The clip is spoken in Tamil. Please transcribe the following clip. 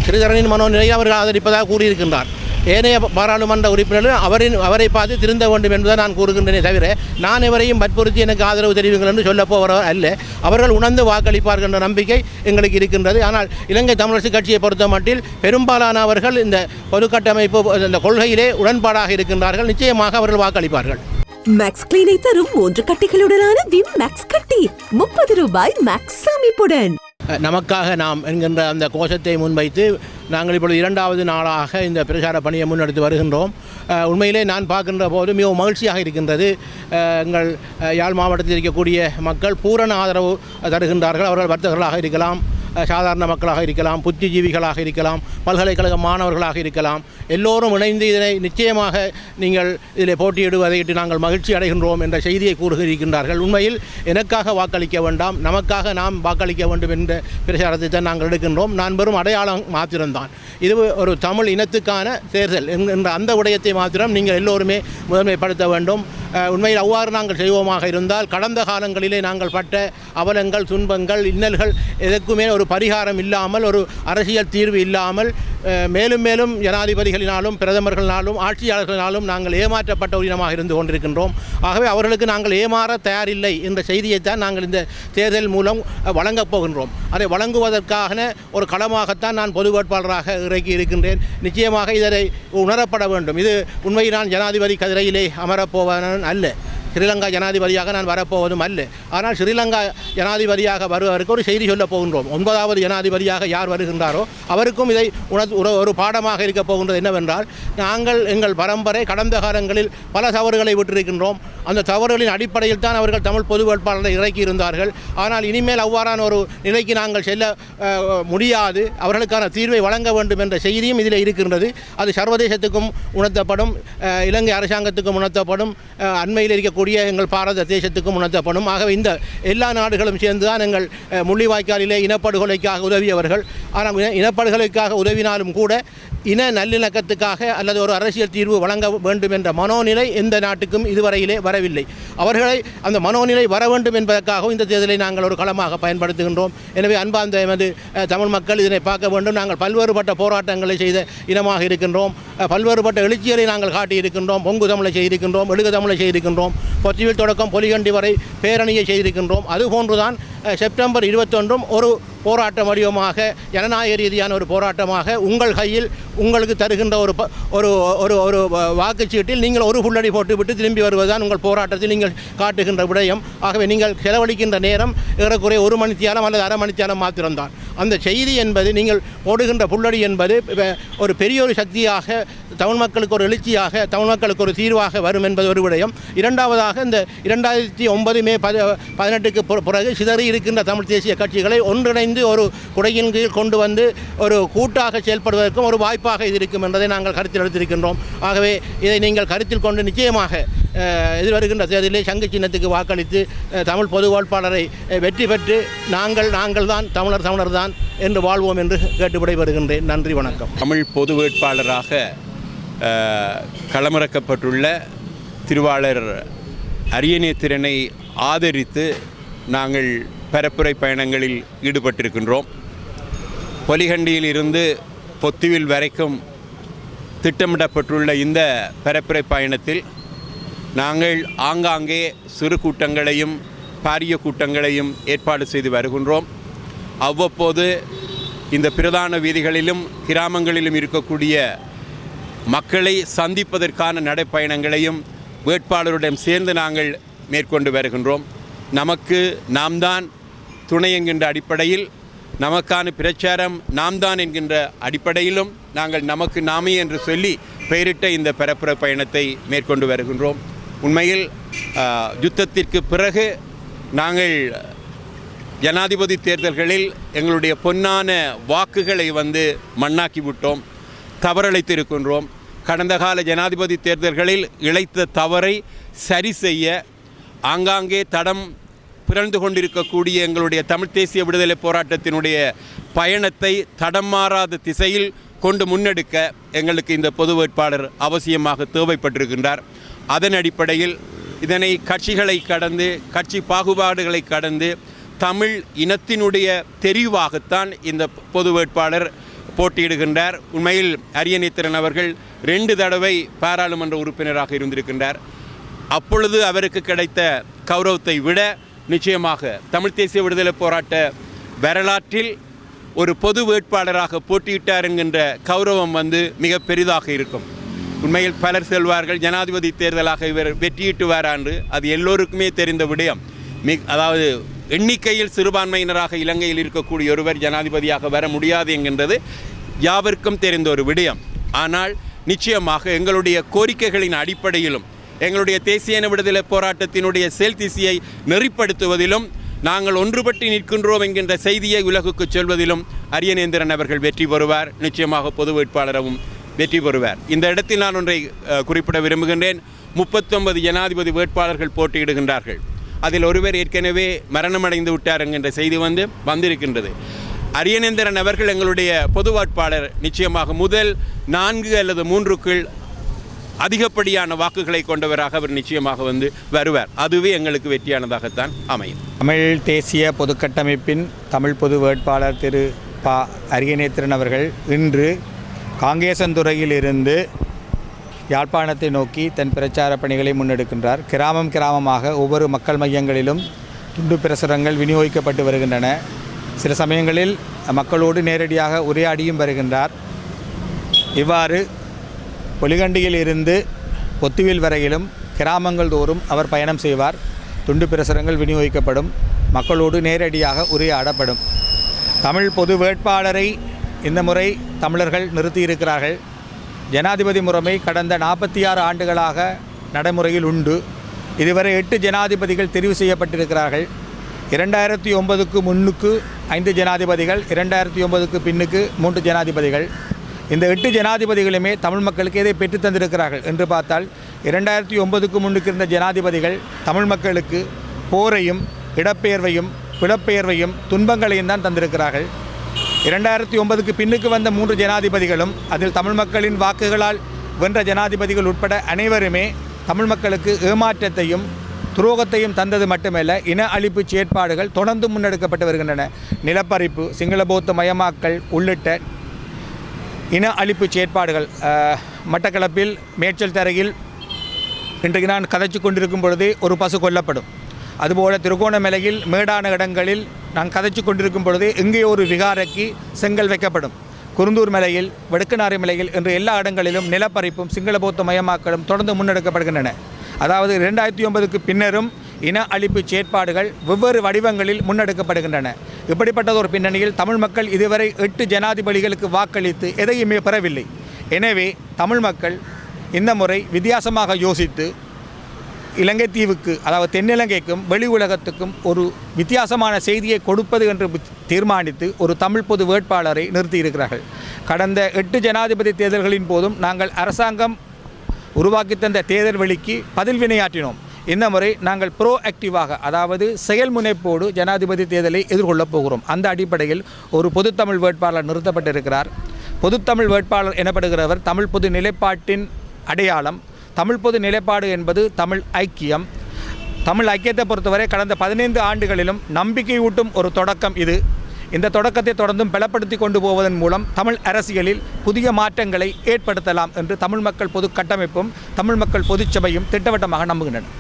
ஸ்ரீதரனின் மனோநிலையை அவர்கள் ஆதரிப்பதாக கூறியிருக்கின்றார். ஏனைய பாராளுமன்ற உறுப்பினர்கள் அவரை பார்த்து திருந்த வேண்டும் என்பதை நான் கூறுகின்றனே தவிர நான் எவரையும் வற்புறுத்தி எனக்கு ஆதரவு தெரிவிங்கள் என்று சொல்லப்போவவர் அல்ல. அவர்கள் உணர்ந்து வாக்களிப்பார்கள் என்ற நம்பிக்கை எங்களுக்கு இருக்கின்றது. ஆனால் இலங்கை தமிழரசு கட்சியை பொறுத்த மட்டில் பெரும்பாலானவர்கள் இந்த பொதுக்கட்டமைப்பு இந்த கொள்கையிலே உடன்பாடாக இருக்கின்றார்கள். நிச்சயமாக அவர்கள் வாக்களிப்பார்கள். மேக்ஸ் கிளீனை தரும் 3 கட்டிகளுடனான விம் மேக்ஸ் கட்டி ₹30 மேக்ஸ் சேமிப்புடன். நமக்காக நாம் என்கின்ற அந்த கோஷத்தை முன்வைத்து நாங்கள் இப்பொழுது 2வது நாளாக இந்த பிரச்சார பணியை முன்னெடுத்து வருகின்றோம். உண்மையிலே நான் பார்க்கின்ற போது மிகவும் மகிழ்ச்சியாக இருக்கின்றது. எங்கள் யாழ் மாவட்டத்தில் இருக்கக்கூடிய மக்கள் பூரண ஆதரவு தருகின்றார்கள். அவர்கள் வர்த்தகர்களாக இருக்கலாம், சாதாரண மக்களாக இருக்கலாம், புத்திஜீவிகளாக இருக்கலாம், பல்கலைக்கழக மாணவர்களாக இருக்கலாம். எல்லோரும் இணைந்து இதனை நிச்சயமாக நீங்கள் இதில் போட்டியிடுவதையிட்டு நாங்கள் மகிழ்ச்சி அடைகின்றோம் என்ற செய்தியை கூறுகின்றார்கள். உண்மையில் எனக்காக வாக்களிக்க வேண்டாம், நமக்காக நாம் வாக்களிக்க வேண்டும் என்ற பிரச்சாரத்தை தான் நாங்கள் எடுக்கின்றோம். நான் வெறும் அடையாளம் மாத்திரம்தான். இது ஒரு தமிழ் இனத்துக்கான தேர்தல் என்ற அந்த விடயத்தை மாத்திரம் நீங்கள் எல்லோருமே முதன்மைப்படுத்த வேண்டும். உண்மையில் அவ்வாறு நாங்கள் செய்வோமாக இருந்தால் கடந்த காலங்களிலே நாங்கள் பட்ட அவலங்கள், துன்பங்கள், இன்னல்கள் எதற்குமே ஒரு பரிகாரம் இல்லாமல், ஒரு அரசியல் தீர்வு இல்லாமல், மேலும் மேலும் ஜனாதிபதிகளினாலும் பிரதமர்களினாலும் ஆட்சியாளர்களினாலும் நாங்கள் ஏமாற்றப்பட்ட ஒரு இனமாக இருந்து கொண்டிருக்கின்றோம். ஆகவே அவர்களுக்கு நாங்கள் ஏமாற தயாரில்லை என்ற செய்தியைத்தான் நாங்கள் இந்த தேர்தல் மூலம் வழங்கப் போகின்றோம். அதை வழங்குவதற்கான ஒரு களமாகத்தான் நான் பொது வேட்பாளராக இறக்கி இருக்கின்றேன். நிச்சயமாக இதனை உணரப்பட வேண்டும். இது உண்மையில் நான் ஜனாதிபதி கதிரையிலே அமரப்போவன் அல்ல, ஸ்ரீலங்கா ஜனாதிபதியாக நான் வரப்போவதும் அல்ல. ஆனால் ஸ்ரீலங்கா ஜனாதிபதியாக வருவதற்கு ஒரு செய்தி சொல்லப் போகின்றோம். 9வது ஜனாதிபதியாக யார் வருகின்றாரோ அவருக்கும் இதை ஒரு பாடமாக இருக்கப் போகின்றது. என்னவென்றால், நாங்கள் எங்கள் பரம்பரை கடந்த காலங்களில் பல தவறுகளை விட்டிருக்கின்றோம். அந்த தவறுகளின் அடிப்படையில் தான் அவர்கள் தமிழ் பொது வேட்பாளரை இறக்கி இருந்தார்கள். ஆனால் இனிமேல் அவ்வாறான ஒரு நிலைக்கு நாங்கள் செல்ல முடியாது. அவர்களுக்கான தீர்வை வழங்க வேண்டும் என்ற செய்தியும் இதில் இருக்கின்றது. அது சர்வதேசத்துக்கும் உணர்த்தப்படும், இலங்கை அரசாங்கத்துக்கும் உணர்த்தப்படும், அண்மையில் இருக்கக்கூடிய எங்கள் பாரத தேசத்துக்கும் உணர்த்தப்படும். ஆகவே இந்த எல்லா நாடுகளும் சேர்ந்து தான் எங்கள் முள்ளிவாய்க்காலிலே இனப்படுகொலைக்காக உதவியவர்கள். ஆனால் இனப்படுகொலைக்காக உதவினாலும் கூட இன நல்லிணக்கத்துக்காக அல்லது ஒரு அரசியல் தீர்வு வழங்க வேண்டும் என்ற மனோநிலை எந்த நாட்டுக்கும் இதுவரையிலே வரவில்லை. அவர்களை அந்த மனோநிலை வர வேண்டும் என்பதற்காகவும் இந்த தேர்தலை நாங்கள் ஒரு களமாக பயன்படுத்துகின்றோம். எனவே அன்பார்ந்த எமது தமிழ் மக்கள் இதனை பார்க்க வேண்டும். நாங்கள் பல்வேறுபட்ட போராட்டங்களை செய்த இனமாக இருக்கின்றோம். பல்வேறுபட்ட எழுச்சிகளை நாங்கள் காட்டியிருக்கின்றோம். பொங்கு தமிழை செய்திருக்கின்றோம், எழுக தமிழை செய்திருக்கின்றோம், பொத்திவில் தொடக்கம் பொலிகண்டி வரை பேரணியை செய்திருக்கின்றோம். அதுபோன்றுதான் செப்டம்பர் 21 ஒரு போராட்ட வடிவமாக, ஜனநாயக ரீதியான ஒரு போராட்டமாக உங்கள் கையில் உங்களுக்கு தருகின்ற ஒரு வாக்குச்சீட்டில் நீங்கள் ஒரு புள்ளடி போட்டுவிட்டு திரும்பி வருவதுதான் உங்கள் போராட்டத்தில் நீங்கள் காட்டுகின்ற விடயம். ஆகவே நீங்கள் செலவழிக்கின்ற நேரம் ஏறக்குறைய 1 மணித்தியாலம் அல்லது அரை மணித்தியாலம் மாத்திரம்தான். அந்த செய்தி என்பது, நீங்கள் போடுகின்ற புள்ளடி என்பது ஒரு பெரிய ஒரு சக்தியாக, தமிழ் மக்களுக்கு ஒரு எழுச்சியாக, தமிழ் மக்களுக்கு ஒரு தீர்வாக வரும் என்பது ஒரு விடயம். இரண்டாவதாக, இந்த 2009 மே 18க்கு பிறகு சிதறி இருக்கின்ற தமிழ் தேசிய கட்சிகளை ஒன்றிணைந்து ஒரு குடையின் கீழ் கொண்டு வந்து ஒரு கூட்டாக செயல்படுவதற்கும் ஒரு வாய்ப்பாக இது இருக்கும் என்பதை நாங்கள் கருத்தில் எடுத்திருக்கின்றோம். ஆகவே இதை நீங்கள் கருத்தில் கொண்டு நிச்சயமாக எதிர்வருகின்ற தேர்தலில் சங்கு சின்னத்துக்கு வாக்களித்து தமிழ் பொது வேட்பாளரை வெற்றி பெற்று நாங்கள் தான் தமிழர் தான் என்று வாழ்வோம் என்று கேட்டு விடைபெறுகின்றேன். நன்றி, வணக்கம். தமிழ் பொது வேட்பாளராக களமிறக்கப்பட்டுள்ள திருவாளர் அரியநேத்திரனை ஆதரித்து நாங்கள் பரப்புரை பயணங்களில் ஈடுபட்டிருக்கின்றோம். பொலிகண்டியில் இருந்து பொத்துவில் வரைக்கும் திட்டமிடப்பட்டுள்ள இந்த பரப்புரை பயணத்தில் நாங்கள் ஆங்காங்கே சிறு கூட்டங்களையும் பாரிய கூட்டங்களையும் ஏற்பாடு செய்து வருகின்றோம். அவ்வப்போது இந்த பிரதான வீதிகளிலும் கிராமங்களிலும் இருக்கக்கூடிய மக்களை சந்திப்பதற்கான நடைப்பயணங்களையும் வேட்பாளருடன் சேர்ந்து நாங்கள் மேற்கொண்டு வருகின்றோம். நமக்கு நாம் தான் துணை என்கின்ற அடிப்படையில், நமக்கான பிரச்சாரம் நாம் தான் என்கின்ற அடிப்படையிலும் நாங்கள் நமக்கு நாமே என்று சொல்லி பெயரிட்ட இந்த பரப்புரை பயணத்தை மேற்கொண்டு வருகின்றோம். உண்மையில் யுத்தத்திற்கு பிறகு நாங்கள் ஜனாதிபதி தேர்தல்களில் எங்களுடைய பொன்னான வாக்குகளை மண்ணாக்கி விட்டோம், தவறளித்திருக்கின்றோம். கடந்த கால ஜனாதிபதி தேர்தல்களில் இழைத்த தவறை சரி செய்ய ஆங்காங்கே தடம் பிறந்து கொண்டிருக்கக்கூடிய எங்களுடைய தமிழ் தேசிய விடுதலை போராட்டத்தினுடைய பயணத்தை தடம் மாறாத திசையில் கொண்டு முன்னெடுக்க எங்களுக்கு இந்த பொது வேட்பாளர் அவசியமாக தேவைப்பட்டிருக்கின்றார். அதன் அடிப்படையில் இதனை கட்சிகளை கடந்து, கட்சி பாகுபாடுகளை கடந்து தமிழ் இனத்தினுடைய தெரிவாகத்தான் இந்த பொது வேட்பாளர் போட்டியிடுகின்றார். உண்மையில் அரியநேத்திரன் அவர்கள் 2 தடவை பாராளுமன்ற உறுப்பினராக இருந்திருக்கின்றார். அப்பொழுது அவருக்கு கிடைத்த கௌரவத்தை விட நிச்சயமாக தமிழ் தேசிய விடுதலை போராட்ட வரலாற்றில் ஒரு பொது வேட்பாளராக போட்டியிட்டார் என்கின்ற கௌரவம் மிக பெரிதாக இருக்கும். உண்மையில் பலர் செல்வார்கள் ஜனாதிபதி தேர்தலாக இவர் வெற்றியிட்டுவார் என்று. அது எல்லோருக்குமே தெரிந்த விடயம். அதாவது எண்ணிக்கையில் சிறுபான்மையினராக இலங்கையில் இருக்கக்கூடிய ஒருவர் ஜனாதிபதியாக வர முடியாது என்கின்றது யாவருக்கும் தெரிந்த ஒரு விடயம். ஆனால் நிச்சயமாக எங்களுடைய கோரிக்கைகளின் அடிப்படையிலும் எங்களுடைய தேசிய இன விடுதலை போராட்டத்தினுடைய செயல்திசையை நெறிப்படுத்துவதிலும் நாங்கள் ஒன்றுபட்டு நிற்கின்றோம் என்கின்ற செய்தியை உலகுக்கு சொல்வதிலும் அரியநேந்திரன் அவர்கள் வெற்றி பெறுவார். நிச்சயமாக பொது வேட்பாளரும் வெற்றி பெறுவார். இந்த இடத்தில் நான் ஒன்றை குறிப்பிட விரும்புகின்றேன். 39 ஜனாதிபதி வேட்பாளர்கள் போட்டியிடுகின்றார்கள். அதில் ஒருவர் ஏற்கனவே மரணமடைந்து விட்டார் என்கின்ற செய்தி வந்திருக்கின்றது. அரியநேந்திரன் அவர்கள் எங்களுடைய பொது வேட்பாளர். நிச்சயமாக முதல் 4 அல்லது 3க்குள் அதிகப்படியான வாக்குகளை கொண்டவராக அவர் நிச்சயமாக வருவார். அதுவே எங்களுக்கு வெற்றியானதாகத்தான் அமையும். தமிழ் தேசிய பொதுக்கட்டமைப்பின் தமிழ் பொது வேட்பாளர் திரு ப. அரியநேத்திரன் அவர்கள் இன்று காங்கேசன்துறையிலிருந்து யாழ்ப்பாணத்தை நோக்கி தன் பிரச்சார பணிகளை முன்னெடுக்கின்றார். கிராமமாக ஒவ்வொரு மக்கள் மையங்களிலும் துண்டு பிரசுரங்கள் விநியோகிக்கப்பட்டு வருகின்றன. சில சமயங்களில் மக்களோடு நேரடியாக உரையாடியும் வருகின்றார். இவ்வாறு பொலிகண்டியில் இருந்து பொத்துவில் வரையிலும் கிராமங்கள் தோறும் அவர் பயணம் செய்வார். துண்டு பிரசுரங்கள் விநியோகிக்கப்படும். மக்களோடு நேரடியாக உரையாடப்படும். தமிழ் பொது வேட்பாளரை இந்த முறை தமிழர்கள் நிறுத்தியிருக்கிறார்கள். ஜனாதிபதி முறைமை கடந்த 46 ஆண்டுகளாக நடைமுறையில் உண்டு. இதுவரை 8 ஜனாதிபதிகள் தெரிவு செய்யப்பட்டிருக்கிறார்கள். 2009க்கு முன்னுக்கு 5 ஜனாதிபதிகள், 2009க்கு பின்னுக்கு 3 ஜனாதிபதிகள். இந்த 8 ஜனாதிபதிகளுமே தமிழ் மக்களுக்கு எதை பெற்றுத் தந்திருக்கிறார்கள் என்று பார்த்தால் 2009க்கு முன்னுக்கு இருந்த ஜனாதிபதிகள் தமிழ் மக்களுக்கு போரையும் இடப்பெயர்வையும் பிடப்பெயர்வையும் துன்பங்களையும் தான் தந்திருக்கிறார்கள். 2009க்கு பின்னுக்கு வந்த 3 ஜனாதிபதிகளும் அதில் தமிழ் மக்களின் வாக்குகளால் வென்ற ஜனாதிபதிகள் உட்பட அனைவருமே தமிழ் மக்களுக்கு ஏமாற்றத்தையும் துரோகத்தையும் தந்தது மட்டுமல்ல, இன அழிப்பு செயற்பாடுகள் தொடர்ந்து முன்னெடுக்கப்பட்டு வருகின்றன. நிலப்பறிப்பு, சிங்கள பௌத்த மயமாக்கல் உள்ளிட்ட இன அழிப்பு செயற்பாடுகள். மட்டக்களப்பில் மேய்ச்சல் தரையில் இன்றைக்கு நான் கதைச்சு கொண்டிருக்கும் பொழுதே ஒரு பசு கொல்லப்படும். அதுபோல் திருகோணமலையில் மேடான இடங்களில் நான் கதைச்சு கொண்டிருக்கும் பொழுதே எங்கே ஒரு விகாரைக்கு செங்கல் வைக்கப்படும். குருந்தூர் மலையில், வடுக்கனாரி மலையில் என்று எல்லா இடங்களிலும் நிலப்பறிப்பும் சிங்கள பௌத்த மயமாக்கலும் தொடர்ந்து முன்னெடுக்கப்படுகின்றன. அதாவது 2009க்கு பின்னரும் இன அழிப்பு செயற்பாடுகள் வெவ்வேறு வடிவங்களில் முன்னெடுக்கப்படுகின்றன. இப்படிப்பட்டதொரு பின்னணியில் தமிழ் மக்கள் இதுவரை 8 ஜனாதிபதிகளுக்கு வாக்களித்து எதையுமே பெறவில்லை. எனவே தமிழ் மக்கள் இந்த முறை வித்தியாசமாக யோசித்து இலங்கை தீவுக்கு, அதாவது தென்னிலங்கைக்கும் வெளி உலகத்துக்கும் ஒரு வித்தியாசமான செய்தியை கொடுப்பது என்று தீர்மானித்து ஒரு தமிழ் பொது வேட்பாளரை நிறுத்தியிருக்கிறார்கள். கடந்த 8 ஜனாதிபதி தேர்தல்களின் போதும் நாங்கள் அரசாங்கம் உருவாக்கி தந்த தேர்தல் வெளிக்கு பதில் வினையாற்றினோம். இந்த முறை நாங்கள் ப்ரோஆக்டிவாக, அதாவது செயல்முனைப்போடு ஜனாதிபதி தேர்தலை எதிர்கொள்ளப் போகிறோம். அந்த அடிப்படையில் ஒரு பொதுத்தமிழ் வேட்பாளர் நிறுத்தப்பட்டிருக்கிறார். பொதுத்தமிழ் வேட்பாளர் எனப்படுகிறவர் தமிழ் பொது நிலைப்பாட்டின் அடையாளம். தமிழ் பொது நிலைப்பாடு என்பது தமிழ் ஐக்கியம். தமிழ் ஐக்கியத்தை பொறுத்தவரை கடந்த 15 ஆண்டுகளிலும் நம்பிக்கையூட்டும் ஒரு தொடக்கம் இது. இந்த தொடக்கத்தை தொடர்ந்தும் பலப்படுத்தி கொண்டு போவதன் மூலம் தமிழ் அரசியலில் புதிய மாற்றங்களை ஏற்படுத்தலாம் என்று தமிழ் மக்கள் பொது கட்டமைப்பும் தமிழ் மக்கள் பொதுச்சபையும் திட்டவட்டமாக நம்புகின்றன.